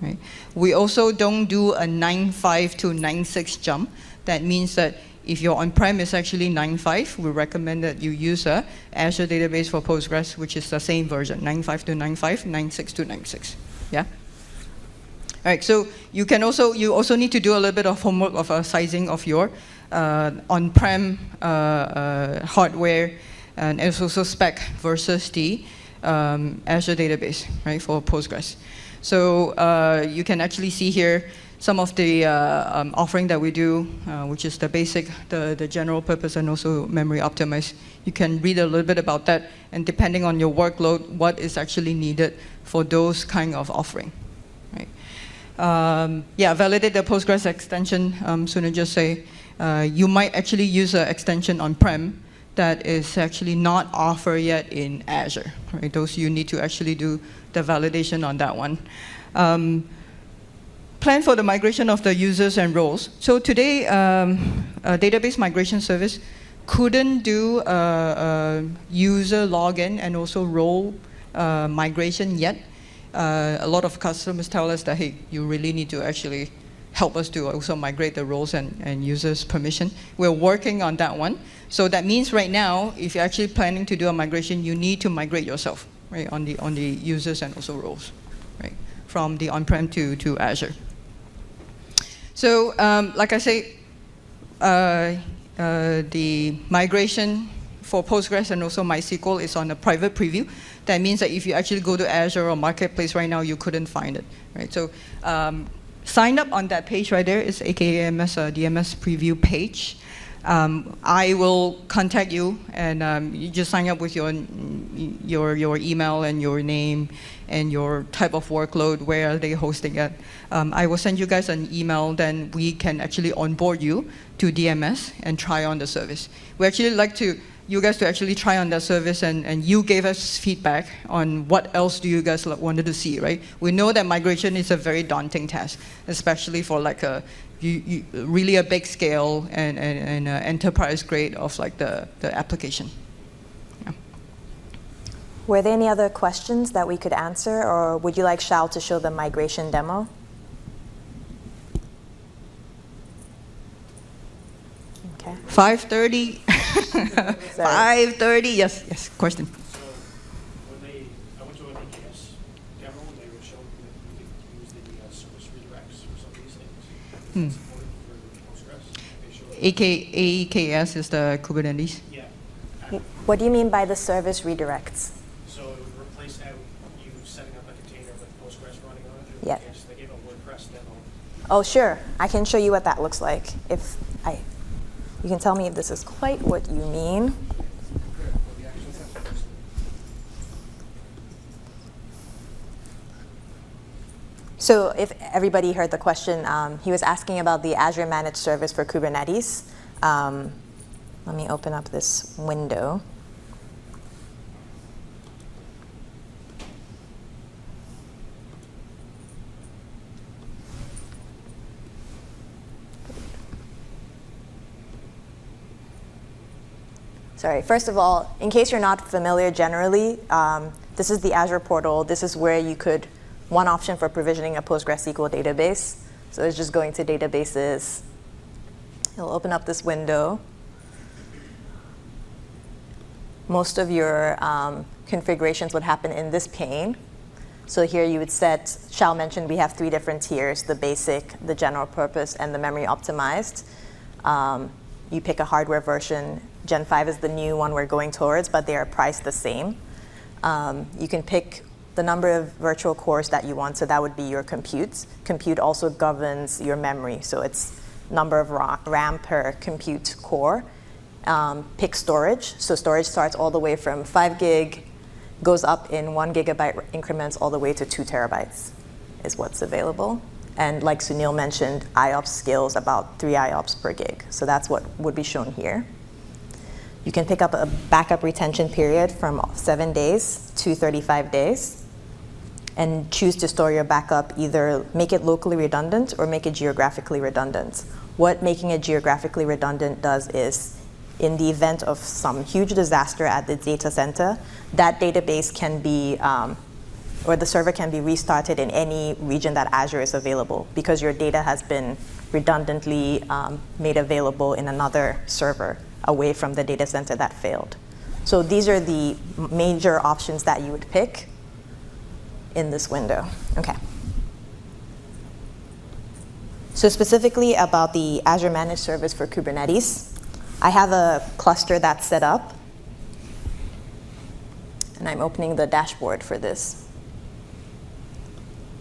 Right? We also don't do a 9.5 to 9.6 jump. That means that if your on-prem is actually 9.5, we recommend that you use a Azure Database for Postgres, which is the same version, 9.5 to 9.5, 9.6 to 9.6. Yeah. All right. So you also need to do a little bit of homework of sizing of your on-prem hardware and also spec versus the Azure Database, right, for Postgres. So you can actually see here some of the offering that we do, which is the basic, the general purpose, and also memory optimized. You can read a little bit about that, and depending on your workload, what is actually needed for those kind of offering. Right? Validate the Postgres extension. Sooner just say you might actually use an extension on-prem that is actually not offered yet in Azure. Right? Those you need to actually do the validation on that one. Plan for the migration of the users and roles. So today, a database migration service couldn't do user login and also role migration yet. A lot of customers tell us that, hey, you really need to actually help us to also migrate the roles and users' permission. We're working on that one. So that means right now, if you're actually planning to do a migration, you need to migrate yourself, right, on the users and also roles, right, from the on-prem to Azure. So like I say, the migration for Postgres and also MySQL is on a private preview. That means that if you actually go to Azure or Marketplace right now, you couldn't find it, right? So sign up on that page right there. It's AKAMS DMS preview page. I will contact you, and you just sign up with your email and your name and your type of workload, where are they hosting it. I will send you guys an email, then we can actually onboard you to DMS and try on the service. We actually like you guys to actually try on that service, and you gave us feedback on what else do you guys wanted to see, right? We know that migration is a very daunting task, especially for like really a big scale and enterprise grade of like the application. Yeah. Were there any other questions that we could answer, or would you like Shao to show the migration demo? Okay. 5:30. 5:30. Yes. Question. So I went to an AKS demo, and they were showing that we could use the service redirects for some of these things. Supported for Postgres. AKS is the Kubernetes. Yeah. What do you mean by the service redirects? So it would replace out you setting up a container with Postgres running on it. Yeah. They gave a WordPress demo. Oh, sure. I can show you what that looks like. You can tell me if this is quite what you mean. So if everybody heard the question, he was asking about the Azure Managed Service for Kubernetes. Let me open up this window. Sorry, first of all, in case you're not familiar generally, this is the Azure portal. This is where you could, one option for provisioning a PostgreSQL database. So it's just going to databases. It'll open up this window. Most of your configurations would happen in this pane. So here you would set, Shao mentioned we have 3 different tiers, the basic, the general purpose, and the memory optimized. You pick a hardware version. Gen 5 is the new one we're going towards, but they are priced the same. You can pick the number of virtual cores that you want, so that would be your compute. Compute also governs your memory, so it's number of RAM per compute core. Pick storage, so storage starts all the way from 5 gig, goes up in 1 gigabyte increments all the way to 2 terabytes is what's available. And like Sunil mentioned, IOPS scales about 3 IOPS per gig, so that's what would be shown here. You can pick up a backup retention period from 7 days to 35 days and choose to store your backup, either make it locally redundant or make it geographically redundant. What making it geographically redundant does is, in the event of some huge disaster at the data center, that database can be, or the server can be restarted in any region that Azure is available because your data has been redundantly made available in another server away from the data center that failed. So these are the major options that you would pick in this window. Okay. So specifically about the Azure Managed Service for Kubernetes, I have a cluster that's set up, and I'm opening the dashboard for this.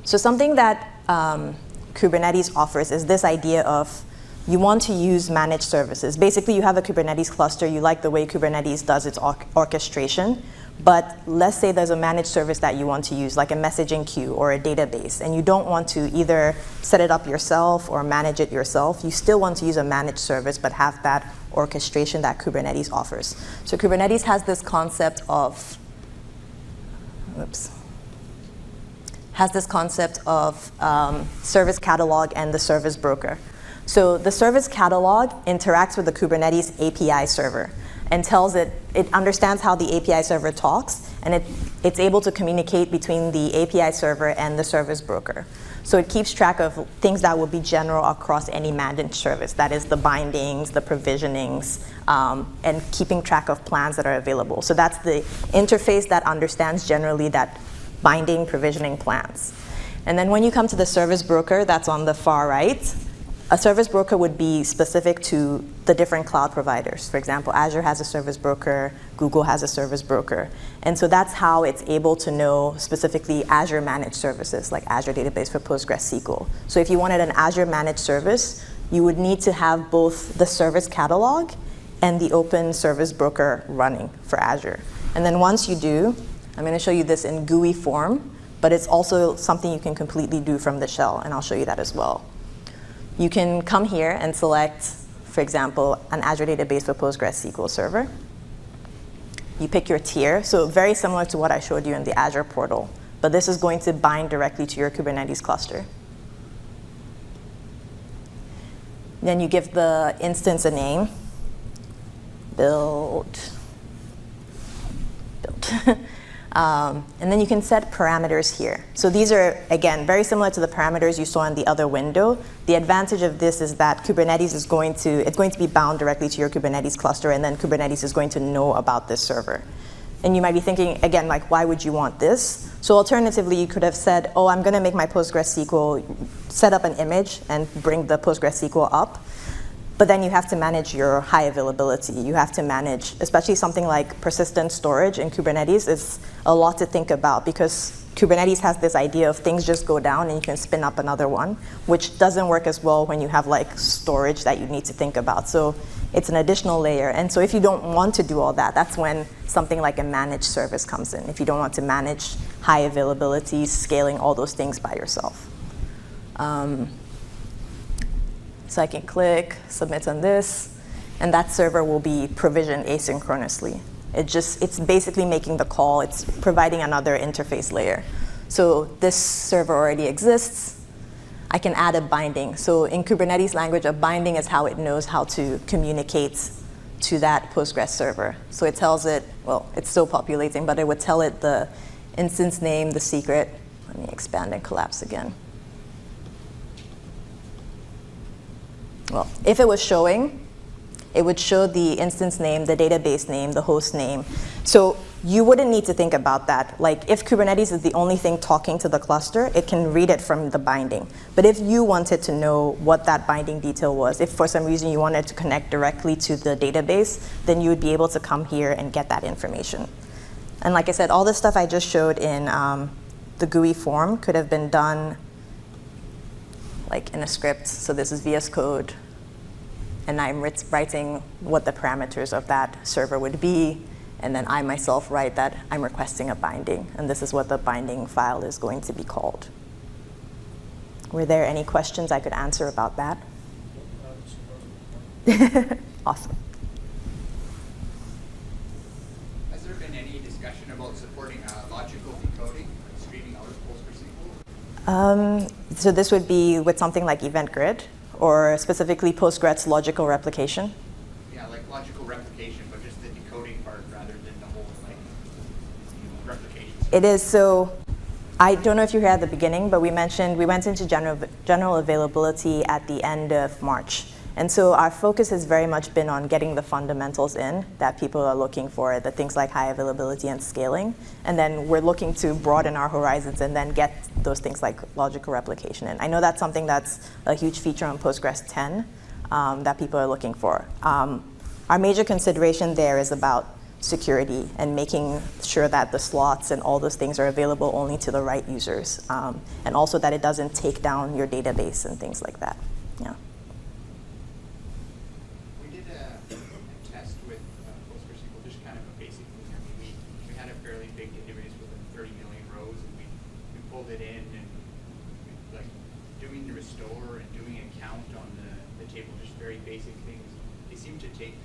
So something that Kubernetes offers is this idea of you want to use managed services. Basically, you have a Kubernetes cluster. You like the way Kubernetes does its orchestration. But let's say there's a managed service that you want to use, like a messaging queue or a database, and you don't want to either set it up yourself or manage it yourself. You still want to use a managed service, but have that orchestration that Kubernetes offers. So Kubernetes has this concept of, service catalog and the service broker. So the service catalog interacts with the Kubernetes API server and tells it understands how the API server talks, and it's able to communicate between the API server and the service broker. So it keeps track of things that will be general across any managed service. That is the bindings, the provisionings, and keeping track of plans that are available. So that's the interface that understands generally that binding, provisioning plans. And then when you come to the service broker, that's on the far right, a service broker would be specific to the different cloud providers. For example, Azure has a service broker, Google has a service broker. And so that's how it's able to know specifically Azure managed services, like Azure Database for PostgreSQL. So if you wanted an Azure managed service, you would need to have both the service catalog and the open service broker running for Azure. And then once you do, I'm going to show you this in GUI form, but it's also something you can completely do from the shell, and I'll show you that as well. You can come here and select, for example, an Azure Database for PostgreSQL server. You pick your tier, so very similar to what I showed you in the Azure portal, but this is going to bind directly to your Kubernetes cluster. Then you give the instance a name, build. And then you can set parameters here. So these are, again, very similar to the parameters you saw in the other window. The advantage of this is that Kubernetes is going to be bound directly to your Kubernetes cluster, and then Kubernetes is going to know about this server. And you might be thinking, again, like, why would you want this? So alternatively, you could have said, oh, I'm going to make my PostgreSQL, set up an image and bring the PostgreSQL up. But then you have to manage your high availability. You have to manage, especially something like persistent storage in Kubernetes is a lot to think about, because Kubernetes has this idea of things just go down and you can spin up another one, which doesn't work as well when you have like storage that you need to think about. So it's an additional layer. And so if you don't want to do all that, that's when something like a managed service comes in. If you don't want to manage high availability, scaling all those things by yourself. So I can click submit on this, And that server will be provisioned asynchronously. It's basically making the call. It's providing another interface layer. So this server already exists. I can add a binding. So in Kubernetes language, a binding is how it knows how to communicate to that Postgres server. So it tells it, well, it's still populating, but it would tell it the instance name, the secret. Let me expand and collapse again. Well, if it was showing, it would show the instance name, the database name, the host name. So you wouldn't need to think about that. Like if Kubernetes is the only thing talking to the cluster, it can read it from the binding. But if you wanted to know what that binding detail was, if for some reason you wanted to connect directly to the database, then you would be able to come here and get that information. And like I said, all this stuff I just showed in the GUI form could have been done like in a script. So this is VS Code. And I'm writing what the parameters of that server would be. And then I myself write that I'm requesting a binding. And this is what the binding file is going to be called. Were there any questions I could answer about that? Awesome. Has there been any discussion about supporting logical decoding, streaming out of PostgreSQL? So this would be with something like Event Grid, or specifically Postgres logical replication? Yeah, like logical replication, but just the decoding part rather than the whole replication. It is. So I don't know if you were here at the beginning, but we went into general availability at the end of March. And so our focus has very much been on getting the fundamentals in that people are looking for, the things like high availability and scaling. And then we're looking to broaden our horizons and then get those things like logical replication in. I know that's something that's a huge feature on Postgres 10 that people are looking for. Our major consideration there is about security and making sure that the slots and all those things are available only to the right users. And also that it doesn't take down your database and things like that. Yeah. It in and like doing the restore and doing a count on the table, just very basic things. They seem to take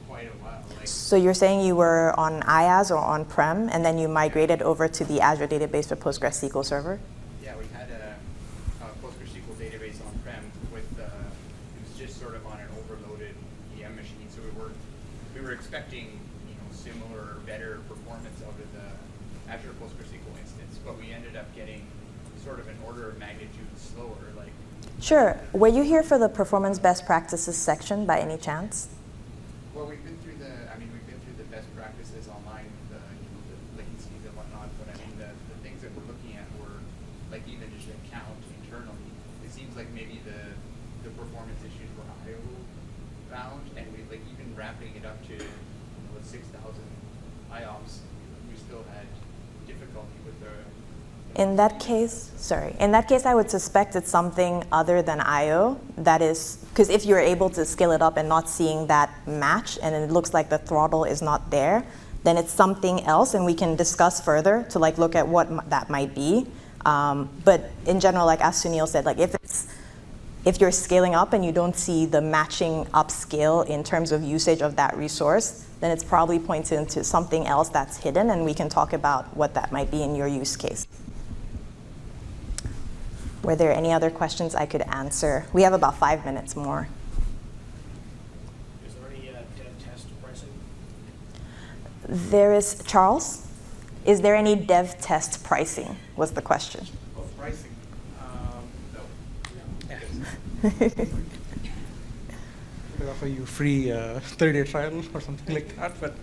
quite a while. So you're saying you were on IaaS or on-prem, and then you migrated over to the Azure Database for PostgreSQL Server? Yeah, we had a PostgreSQL database on-prem with it was just sort of on an overloaded VM machine. So we were expecting similar or better performance out of the Azure PostgreSQL instance, but we ended up getting sort of an order of magnitude slower. Sure. Were you here for the performance best practices section by any chance? Well, we've been through the best practices online, the latencies and whatnot. But I mean, the things that we're looking at were like even just a count internally. It seems like maybe the performance issues were IO bound, and we even wrapping it up to 6,000 IOPS, we still had difficulty with the. In that case, I would suspect it's something other than I/O. That is, because if you're able to scale it up and not seeing that match, and it looks like the throttle is not there, then it's something else, and we can discuss further to look at what that might be. But in general, like as Sunil said, if you're scaling up and you don't see the matching upscale in terms of usage of that resource, then it's probably pointing to something else that's hidden, and we can talk about what that might be in your use case. Were there any other questions I could answer? We have about 5 minutes more. Is there any dev test pricing? There is, Charles, is there any dev test pricing, was the question. Oh, pricing? We could offer you free 30-day trial or something like that, but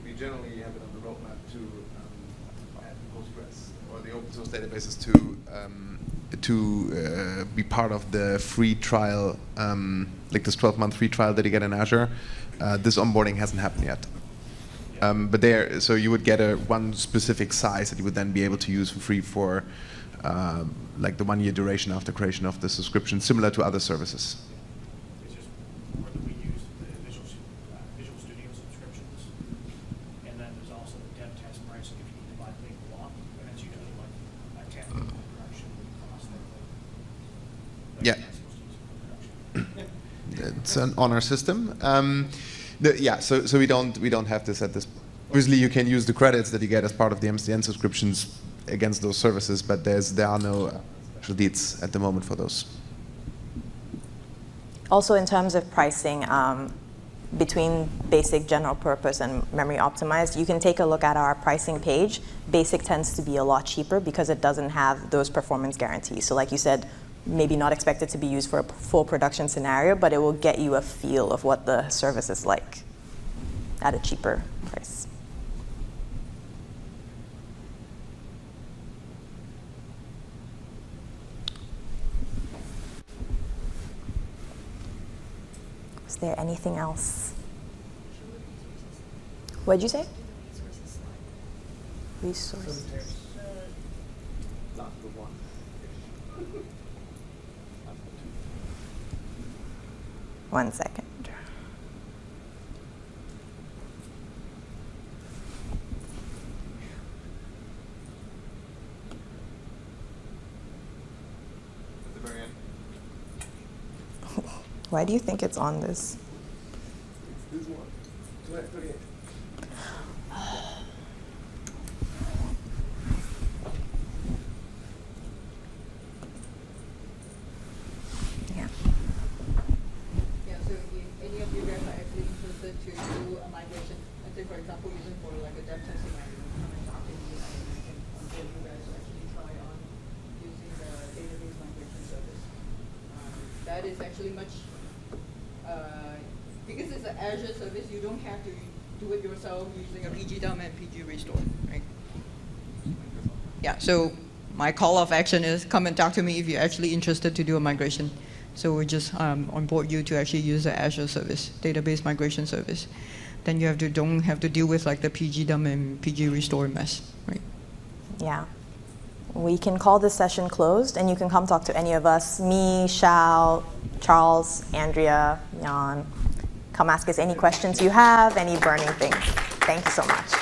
we generally have it on the roadmap to add Postgres or the open source databases to be part of the free trial, like this 12-month free trial that you get in Azure. This onboarding hasn't happened yet. But so you would get one specific size that you would then be able to use for free for like the 1-year duration after creation of the subscription, similar to other services. It's just where we use the Visual Studio subscriptions, and then there's also the dev test pricing if you need to buy big block, and it's usually like a 10 production cost. It's on our system. Yeah, so we don't have this at this. Obviously, you can use the credits that you get as part of the MCN subscriptions against those services, but there are no special deeds at the moment for those. Also, in terms of pricing, between basic, general purpose, and memory optimized, you can take a look at our pricing page. Basic tends to be a lot cheaper because it doesn't have those performance guarantees. So like you said, maybe not expected to be used for a full production scenario, but it will get you a feel of what the service is like at a cheaper price. Is there anything else? What'd you say? Resources. One second. Why do you think it's on this? This one. Go ahead, put it in. Yeah. Yeah, so if any of you guys are actually interested to do a migration, let's say for example, using for like a dev testing, I can talk to you and I can get you guys to actually try on using the database migration service. That is actually much, because it's an Azure service, you don't have to do it yourself using a PG dump and PG restore, right? Yeah, so my call of action is come and talk to me if you're actually interested to do a migration. So we just onboard you to actually use the Azure service, database migration service. Then you don't have to deal with like the PG dump and PG restore mess, right? Yeah. We can call this session closed, and you can come talk to any of us, me, Shao, Charles, Andrea, Jan. Come ask us any questions you have, any burning things. Thank you so much.